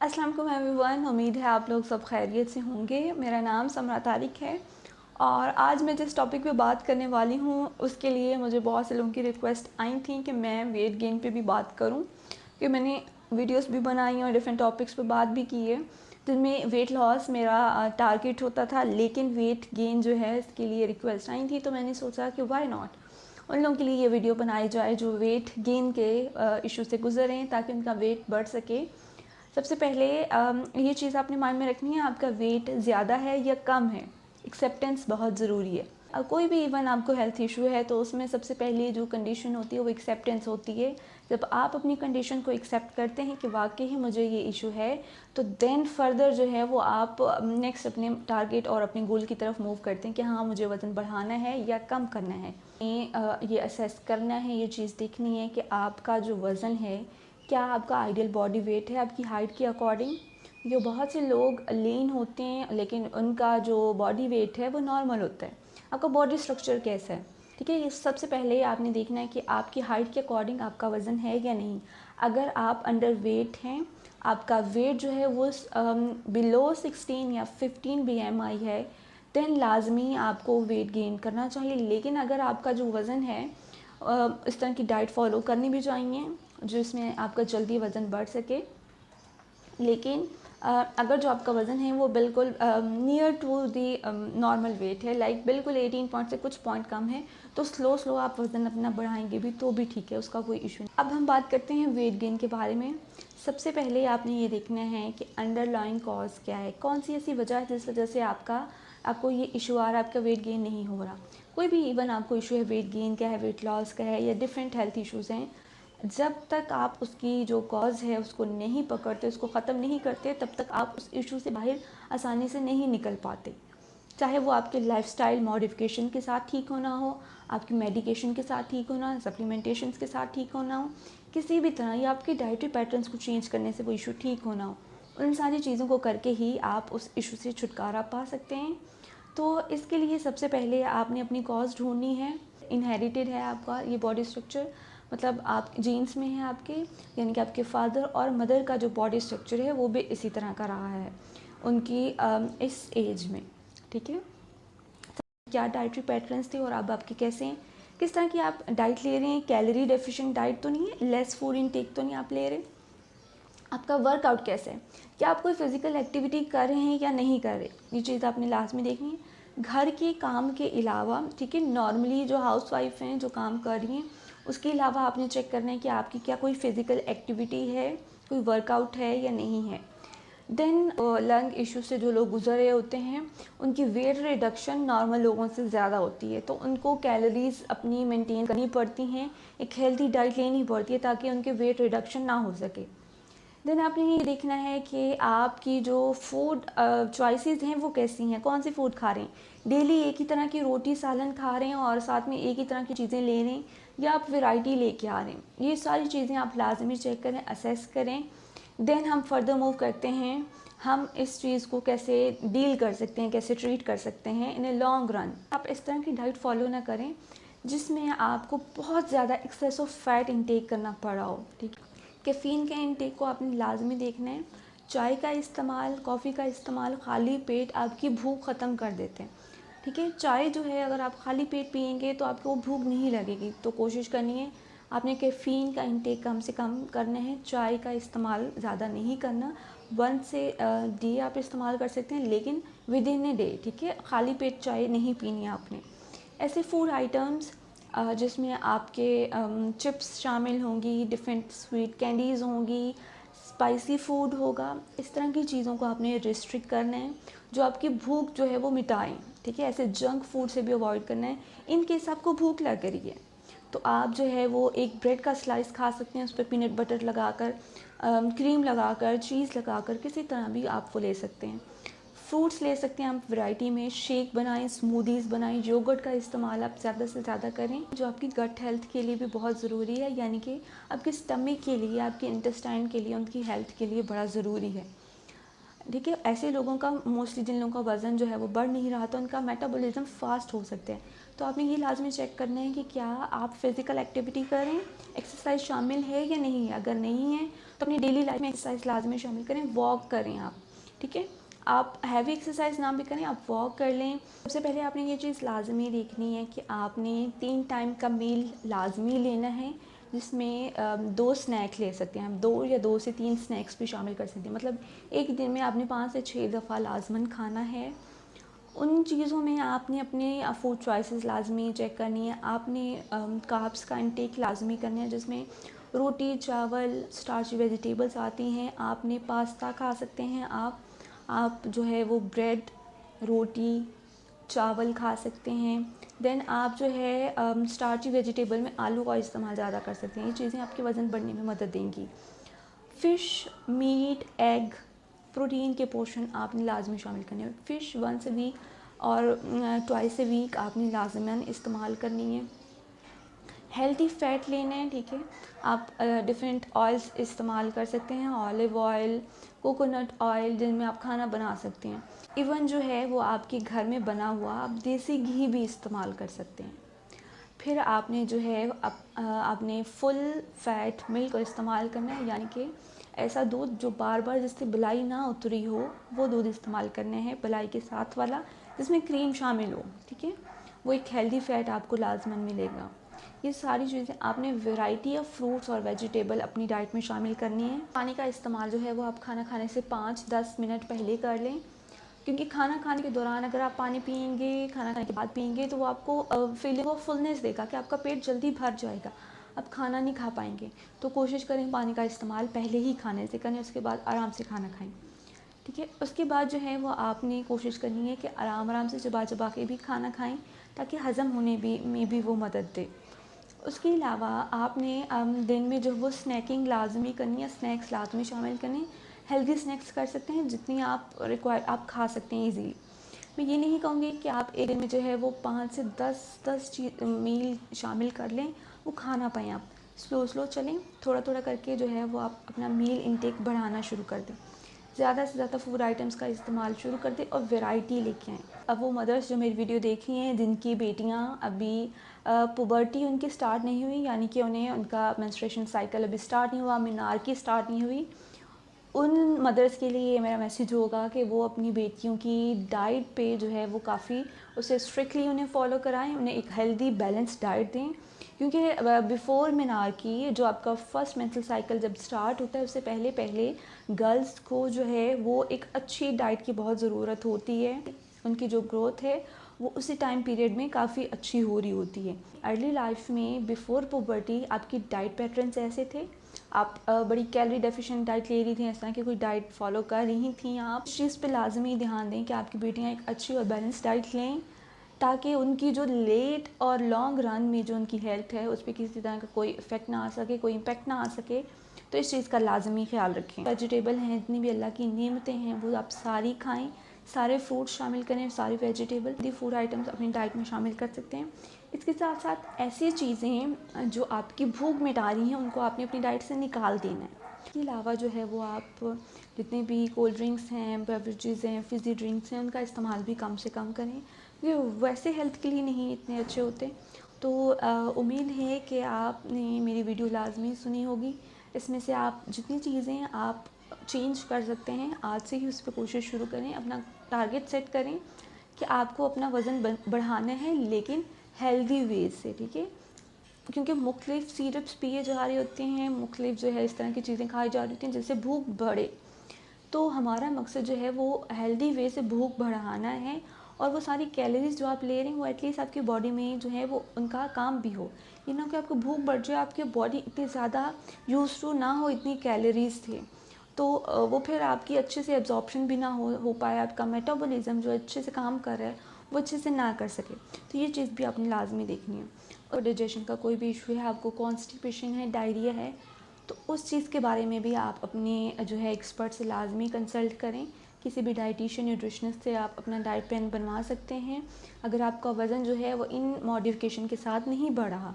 अस्सलाम वालेकुम एवरीवन। उम्मीद है आप लोग सब खैरियत से होंगे। मेरा नाम समरा तारिक है और आज मैं जिस टॉपिक पे बात करने वाली हूँ उसके लिए मुझे बहुत से लोगों की रिक्वेस्ट आई थी कि मैं वेट गेन पे भी बात करूँ, कि मैंने वीडियोस भी बनाई और डिफरेंट टॉपिक्स पे बात भी की है जिनमें वेट लॉस मेरा टारगेट होता था, लेकिन वेट गेन जो है इसके लिए रिक्वेस्ट आई थी। तो मैंने सोचा कि वाई नॉट उन लोगों के लिए ये वीडियो बनाई जाए जो वेट गेन के इशू से गुजरें ताकि उनका वेट बढ़ सके। सबसे पहले ये चीज़ आपने माइंड में रखनी है, आपका वेट ज़्यादा है या कम है, एक्सेप्टेंस बहुत ज़रूरी है। कोई भी इवन आपको हेल्थ इशू है तो उसमें सबसे पहले जो कंडीशन होती है वो एक्सेप्टेंस होती है। जब आप अपनी कंडीशन को एक्सेप्ट करते हैं कि वाकई ही मुझे ये इशू है, तो देन फर्दर जो है वो आप नेक्स्ट अपने टारगेट और अपने गोल की तरफ मूव करते हैं कि हाँ मुझे वज़न बढ़ाना है या कम करना है। ये असेस करना है, ये चीज़ देखनी है कि आपका जो वज़न है क्या आपका आइडियल बॉडी वेट है आपकी हाइट के अकॉर्डिंग। जो बहुत से लोग लीन होते हैं लेकिन उनका जो बॉडी वेट है वो नॉर्मल होता है। आपका बॉडी स्ट्रक्चर कैसा है, ठीक है, ये सबसे पहले आपने देखना है कि आपकी हाइट के अकॉर्डिंग आपका वज़न है या नहीं। अगर आप अंडर वेट हैं, आपका वेट जो है वो बिलो 16 या 15 BMI है, देन लाजमी आपको वेट गेन करना चाहिए। लेकिन अगर आपका जो वज़न है इस तरह की डाइट फॉलो करनी भी चाहिए जिसमें आपका जल्दी वज़न बढ़ सके। लेकिन अगर जो आपका वज़न है वो बिल्कुल near to the normal weight है, लाइक बिल्कुल 18 पॉइंट से कुछ पॉइंट कम है, तो स्लो आप वज़न अपना बढ़ाएंगे भी तो भी ठीक है, उसका कोई इशू नहीं। अब हम बात करते हैं वेट गेन के बारे में। सबसे पहले आपने ये देखना है कि अंडरलाइंग कॉज क्या है, कौन सी ऐसी वजह है जिस वजह से आपको ये इशू आ रहा है, आपका वेट गेन नहीं हो रहा। कोई भी इवन आपको इशू है, वेट गेन का है, वेट लॉस का है या डिफरेंट हेल्थ इश्यूज़ हैं, जब तक आप उसकी जो कॉज़ है उसको नहीं पकड़ते, उसको ख़त्म नहीं करते, तब तक आप उस इशू से बाहर आसानी से नहीं निकल पाते। चाहे वो आपके लाइफस्टाइल मॉडिफिकेशन के साथ ठीक होना हो, आपकी मेडिकेशन के साथ ठीक होना, सप्लीमेंटेशन के साथ ठीक होना हो, किसी भी तरह या आपकी डाइटरी पैटर्न्स को चेंज करने से वो इशू ठीक होना हो, उन सारी चीज़ों को करके ही आप उस इशू से छुटकारा पा सकते हैं। तो इसके लिए सबसे पहले आपने अपनी कॉज ढूंढनी है। इनहेरिटेड है आपका ये बॉडी स्ट्रक्चर, मतलब आप जीन्स में है आपके, यानी कि आपके फादर और मदर का जो बॉडी स्ट्रक्चर है वो भी इसी तरह का रहा है उनकी इस एज में, ठीक है। क्या डाइटरी पैटर्न्स थे और अब आपके कैसे हैं, किस तरह की आप डाइट ले रहे हैं, कैलोरी डेफिशिएंट डाइट तो नहीं है, लेस फूड इनटेक तो नहीं आप ले रहे, आपका वर्कआउट कैसे है, क्या आप कोई फिज़िकल एक्टिविटी कर रहे हैं या नहीं कर रहे, ये चीज़ आपने लास्ट में देखनी है। घर के काम के अलावा, ठीक है, नॉर्मली जो हाउस वाइफ हैं जो काम कर रही हैं उसके अलावा आपने चेक करना है कि आपकी क्या कोई फ़िज़िकल एक्टिविटी है, कोई वर्कआउट है या नहीं है। देन लंग इशू से जो लोग गुजर रहे होते हैं उनकी वेट रिडक्शन नॉर्मल लोगों से ज़्यादा होती है, तो उनको कैलोरीज अपनी मेंटेन करनी पड़ती हैं, एक हेल्थी डाइट लेनी पड़ती है ताकि उनके वेट रिडक्शन ना हो सके। देन आपने ये देखना है कि आपकी जो फूड चॉइसेस हैं वो कैसी हैं, कौन सी फूड खा रहे हैं। डेली एक ही तरह की रोटी सालन खा रहे हैं और साथ में एक ही तरह की चीज़ें ले रहे हैं या आप वैरायटी लेके आ रहे हैं, ये सारी चीज़ें आप लाजमी चेक करें, असेस करें। देन हम फर्दर मूव करते हैं, हम इस चीज़ को कैसे डील कर सकते हैं, कैसे ट्रीट कर सकते हैं इन ए लॉन्ग रन। आप इस तरह की डाइट फॉलो ना करें जिसमें आपको बहुत ज़्यादा एक्सेस ऑफ फैट इंटेक करना पड़ा हो, ठीक है। कैफ़ीन के इंटेक को आपने लाजमी देखना है। चाय का इस्तेमाल, कॉफ़ी का इस्तेमाल खाली पेट आपकी भूख ख़त्म कर देते हैं, ठीक है। चाय जो है अगर आप खाली पेट पियेंगे तो आपको भूख नहीं लगेगी, तो कोशिश करनी है आपने कैफ़ीन का इंटेक कम से कम करना है, चाय का इस्तेमाल ज़्यादा नहीं करना। 1 से डे आप इस्तेमाल कर सकते हैं लेकिन विद इन ए डे, ठीक है, खाली पेट चाय नहीं पीनी है आपने। ऐसे फूड आइटम्स जिसमें आपके चिप्स शामिल होंगी, डिफरेंट स्वीट कैंडीज़ होंगी, स्पाइसी फूड होगा, इस तरह की चीज़ों को आपने रिस्ट्रिक्ट करना है जो आपकी भूख जो है वो मिटाएं, ठीक है। ऐसे जंक फूड से भी अवॉइड करना है। इन केस आपको भूख लग रही है तो आप जो है वो एक ब्रेड का स्लाइस खा सकते हैं, उस पर पीनट बटर लगाकर, क्रीम लगाकर, चीज़ लगाकर, किसी तरह भी आप वो ले सकते हैं। फ्रूट्स ले सकते हैं आप वैरायटी में, शेक बनाएं, स्मूदीज़ बनाएं, योगर्ट का इस्तेमाल आप ज़्यादा से ज़्यादा करें जो आपकी गट हेल्थ के लिए भी बहुत ज़रूरी है, यानी कि आपके स्टमक के लिए, आपके इंटेस्टाइन के लिए, उनकी हेल्थ के लिए बड़ा ज़रूरी है। ठीक है। ऐसे लोगों का मोस्टली, जिन लोगों का वज़न जो है वो बढ़ नहीं रहा, तो उनका मेटाबॉलिज्म फ़ास्ट हो सकते हैं। तो आपने ये लाजमी चेक करना है कि क्या आप फ़िज़िकल एक्टिविटी करें, एक्सरसाइज शामिल है या नहीं है। अगर नहीं है तो अपनी डेली लाइफ में एक्सरसाइज लाजमी शामिल करें, वॉक करें आप, ठीक है। आप हैवी एक्सरसाइज ना भी करें, आप वॉक कर लें। सबसे पहले आपने ये चीज़ लाजमी देखनी है कि आपने 3 टाइम का मील लाजमी लेना है, जिसमें 2 स्नैक ले सकते हैं, हम 2 या 2 से 3 स्नैक्स भी शामिल कर सकते हैं। मतलब एक दिन में आपने 5 से 6 दफ़ा लाजमन खाना है। उन चीज़ों में आपने अपने फूड चॉइसेस लाजमी चेक करनी है। आपने कार्ब्स का इंटेक लाजमी करना है, जिसमें रोटी, चावल, स्टार्ची वेजिटेबल्स आती हैं। आपने पास्ता खा सकते हैं, आप जो है वो ब्रेड, रोटी, चावल खा सकते हैं। देन आप जो है स्टार्ची वेजिटेबल में आलू का इस्तेमाल ज़्यादा कर सकते हैं। ये चीज़ें आपके वज़न बढ़ने में मदद देंगी। फ़िश, मीट, एग, प्रोटीन के पोर्शन आपने लाजमी शामिल करने हैं। फ़िश वंस अ वीक और ट्वाइस अ वीक आपने लाजमन इस्तेमाल करनी है। हेल्दी फ़ैट लेना है, ठीक है। आप डिफरेंट ऑयल्स इस्तेमाल कर सकते हैं, ऑलिव ऑयल, कोकोनट ऑयल, जिनमें आप खाना बना सकते हैं। इवन जो है वो आपके घर में बना हुआ आप देसी घी भी इस्तेमाल कर सकते हैं। फिर आपने जो है आपने फुल फैट मिल्क इस्तेमाल करना है, यानी कि ऐसा दूध जो बार बार जिससे बलाई ना उतरी हो, वो दूध इस्तेमाल करना है, बलाई के साथ वाला, जिसमें क्रीम शामिल हो, ठीक है। वो एक हेल्दी फ़ैट आपको लाजमन मिलेगा। ये सारी चीज़ें आपने वैरायटी ऑफ फ्रूट्स और वेजिटेबल अपनी डाइट में शामिल करनी है। पानी का इस्तेमाल जो है वो आप खाना खाने से 5-10 मिनट पहले कर लें, क्योंकि खाना खाने के दौरान अगर आप पानी पिएंगे, खाना खाने के बाद पिएंगे, तो वो आपको फीलिंग ऑफ फुलनेस देगा कि आपका पेट जल्दी भर जाएगा, आप खाना नहीं खा पाएंगे। तो कोशिश करें पानी का इस्तेमाल पहले ही खाने से करें, उसके बाद आराम से खाना खाएं, ठीक है। उसके बाद जो है वो आपने कोशिश करनी है कि आराम आराम से चबा चबा के भी खाना खाएं, ताकि हज़म होने में भी वो मदद दे। उसके अलावा आपने दिन में जो वो स्नैकिंग लाजमी करनी है, स्नैक्स लाजमी शामिल करनी। हेल्दी स्नैक्स कर सकते हैं, जितनी आप खा सकते हैं ईज़िली। मैं ये नहीं कहूँगी कि आप एक दिन में जो है वो 5 से 10 मील शामिल कर लें, वो खा ना पाएँ आप। स्लो स्लो चलें, थोड़ा थोड़ा करके जो है वो आप अपना मील इंटेक बढ़ाना शुरू कर दें। ज़्यादा से ज़्यादा फूड आइटम्स का इस्तेमाल शुरू कर दें और वैरायटी लेके आएँ। अब वो मदर्स जो मेरी वीडियो देख रही हैं, जिनकी बेटियाँ अभी पुबर्टी उनकी स्टार्ट नहीं हुई, यानी कि उन्हें उनका मेंस्ट्रुएशन साइकिल अभी स्टार्ट नहीं हुआ, मेनार्की स्टार्ट नहीं हुई, उन मदर्स के लिए मेरा मैसेज होगा कि वो अपनी बेटियों की डाइट पे जो है वो काफ़ी उसे स्ट्रिक्टली उन्हें फॉलो कराएं, उन्हें एक हेल्दी बैलेंस डाइट दें। क्योंकि बिफ़ोर मेनार्की, जो आपका फर्स्ट मेंस्ट्रुअल साइकिल जब स्टार्ट होता है, उससे पहले पहले गर्ल्स को जो है वो एक अच्छी डाइट की बहुत ज़रूरत होती है। उनकी जो ग्रोथ है वो उसी टाइम पीरियड में काफ़ी अच्छी हो रही होती है। अर्ली लाइफ में बिफ़ोर पुबर्टी आपकी डाइट पैटर्न्स ऐसे थे, आप बड़ी कैलोरी डेफिशिएंट डाइट ले रही थी, इस तरह की कोई डाइट फॉलो कर रही थी आप। इस चीज़ पे लाजमी ध्यान दें कि आपकी बेटियां एक अच्छी और बैलेंस डाइट लें, ताकि उनकी जो लेट और लॉन्ग रन में जो उनकी हेल्थ है उस पर किसी तरह का कोई इफ़ेक्ट ना आ सके, कोई इम्पेक्ट ना आ सके। तो इस चीज़ का लाजमी ख्याल रखें। वेजिटेबल हैं, जितनी भी अल्लाह की नेमतें हैं वो आप सारी खाएँ, सारे फ्रूट्स शामिल करें, सारी वेजिटेबल दी फूड आइटम्स अपनी डाइट में शामिल कर सकते हैं। इसके साथ साथ ऐसी चीज़ें जो आपकी भूख मिटा रही हैं, उनको आपने अपनी डाइट से निकाल देना है। इसके अलावा जो है वो आप जितने भी कोल्ड ड्रिंक्स हैं, बेवरेजेस हैं, फिज़ी ड्रिंक्स हैं, उनका इस्तेमाल भी कम से कम करें, ये वैसे हेल्थ के लिए नहीं इतने अच्छे होते। तो उम्मीद है कि आपने मेरी वीडियो लाजमी सुनी होगी। इसमें से आप जितनी चीज़ें आप चेंज कर सकते हैं, आज से ही उस पर कोशिश शुरू करें। अपना टारगेट सेट करें कि आपको अपना वज़न बढ़ाना है, लेकिन हेल्दी वे से, ठीक है। क्योंकि मुख्तलिफ सिरप्स पिए जा रहे होते हैं, मुख्तलिफ जो है इस तरह की चीज़ें खाई जा रही होती हैं जिससे भूख बढ़े। तो हमारा मकसद जो है वो हेल्दी वे से भूख बढ़ाना है, और वो सारी कैलोरीज़ जो आप ले रहे हैं वो एटलीस्ट आपकी बॉडी में जो है वो उनका काम भी हो। ये ना कि आपको भूख बढ़ जाए, आपकी बॉडी इतनी ज़्यादा यूज़ टू ना हो इतनी कैलोरीज़ थे, तो वो फिर आपकी अच्छे से एब्जॉर्प्शन भी ना हो पाए, आपका मेटाबॉलिज्म जो अच्छे से काम कर रहा है वो अच्छे से ना कर सके। तो ये चीज़ भी आपने लाजमी देखनी है। और डाइजेशन का कोई भी इशू है, आपको कॉन्स्टिपेशन है, डायरिया है, तो उस चीज़ के बारे में भी आप अपने जो है एक्सपर्ट से लाजमी कंसल्ट करें। किसी भी डाइटिशियन, न्यूट्रिशनिस्ट से आप अपना डाइट प्लान बनवा सकते हैं, अगर आपका वज़न जो है वो इन मॉडिफिकेशन के साथ नहीं बढ़ रहा।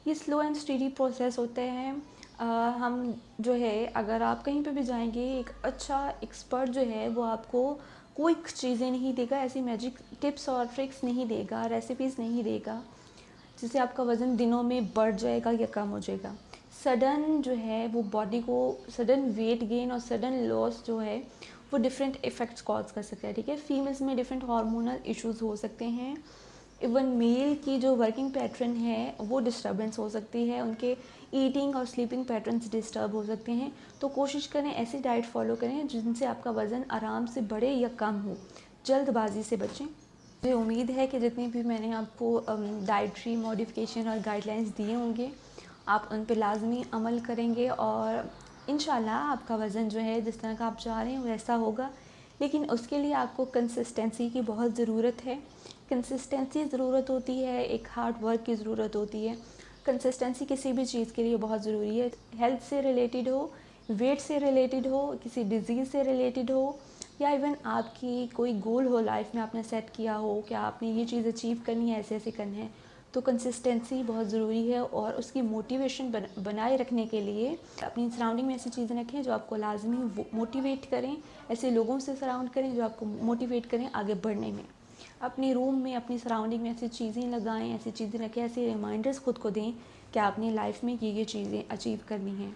ये स्लो एंड स्टेडी प्रोसेस होता है, हम जो है अगर आप कहीं पे भी जाएंगे, एक अच्छा एक्सपर्ट जो है वो आपको कोई चीज़ें नहीं देगा, ऐसी मैजिक टिप्स और ट्रिक्स नहीं देगा, रेसिपीज़ नहीं देगा जिससे आपका वज़न दिनों में बढ़ जाएगा या कम हो जाएगा। सडन जो है वो बॉडी को सडन वेट गेन और सडन लॉस जो है वो डिफरेंट इफ़ेक्ट्स कॉज कर सकता है, ठीक है। फीमेल्स में डिफरेंट हार्मोनल इश्यूज़ हो सकते हैं। इवन मेल की जो वर्किंग पैटर्न है वो डिस्टर्बेंस हो सकती है, उनके ईटिंग और स्लीपिंग पैटर्न्स डिस्टर्ब हो सकते हैं। तो कोशिश करें ऐसी डाइट फॉलो करें जिनसे आपका वज़न आराम से बढ़े या कम हो। जल्दबाजी से बचें। मुझे उम्मीद है कि जितनी भी मैंने आपको डाइटरी मॉडिफिकेशन और गाइडलाइंस दिए होंगे आप उन पे लाजमी अमल करेंगे और इंशाल्लाह आपका वज़न जो है जिस तरह का आप चाह रहे हैं वैसा होगा। लेकिन उसके लिए आपको कंसिस्टेंसी की बहुत ज़रूरत है। कंसिस्टेंसी ज़रूरत होती है, एक हार्ड वर्क की ज़रूरत होती है। कंसिस्टेंसी किसी भी चीज़ के लिए बहुत ज़रूरी है। हेल्थ से रिलेटेड हो, वेट से रिलेटेड हो, किसी डिज़ीज़ से रिलेटेड हो, या इवन आपकी कोई गोल हो लाइफ में आपने सेट किया हो कि आपने ये चीज़ अचीव करनी है, ऐसे ऐसे करना है, तो कंसिस्टेंसी बहुत ज़रूरी है। और उसकी मोटिवेशन बनाए रखने के लिए अपनी सराउंडिंग में ऐसी चीज़ें रखें जो आपको लाजमी मोटिवेट करें। ऐसे लोगों से सराउंड करें जो आपको मोटिवेट करें आगे बढ़ने में। अपने रूम में, अपनी सराउंडिंग में ऐसी चीज़ें लगाएं, ऐसी चीज़ें रखें, ऐसे रिमाइंडर्स खुद को दें कि आपने लाइफ में ये चीज़ें अचीव करनी हैं।